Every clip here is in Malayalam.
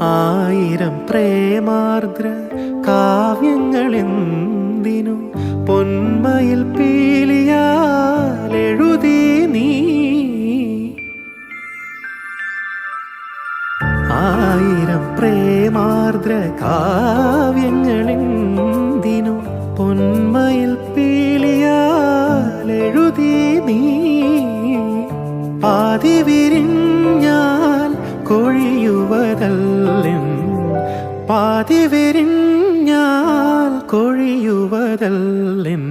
ആയിരം പ്രേമാർദ്ര കാവ്യങ്ങളെന്തിനു പൊന്മയിൽ പീലിയാലെഴുതി നീ. ആയിരം പ്രേമാർദ്ര കാവ്യങ്ങളെന്തിനു പൊന്മയിൽ പീലിയാലെഴുതി നീ. പാതി വിരിഞ്ഞാൽ കൊഴിയുവതല്ലെൻ, പാതി വിരിഞ്ഞാൽ കൊഴിയുവതല്ലെൻ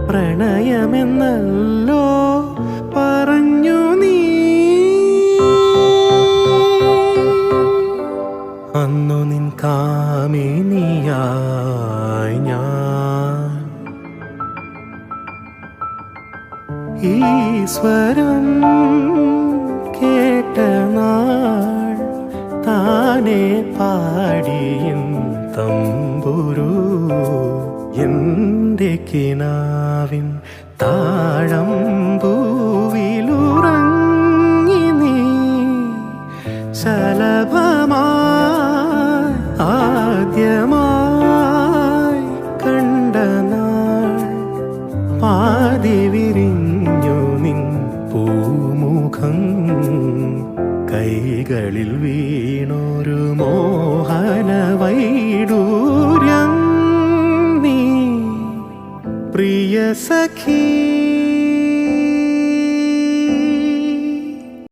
പ്രണയമെന്നല്ലോ പറഞ്ഞു നീ. അന്നു നിൻ കാമിനിയായി ഞാൻ ഈശ്വരം കേട്ട നാൾ താനെ പാടിയും തമ്പുരു. എൻ്റെ കിനാവിൻ താഴമ്പൂവിലുറങ്ങി നീ. ശലഭമായി ആദ്യമായി കണ്ട നാൾ പാതി വിരിഞ്ഞു നിൻ പൂമുഖം. കൈകളിൽ വീണൊരു മോഹന വൈഡൂര്യം നീ. പ്രിയ സഖി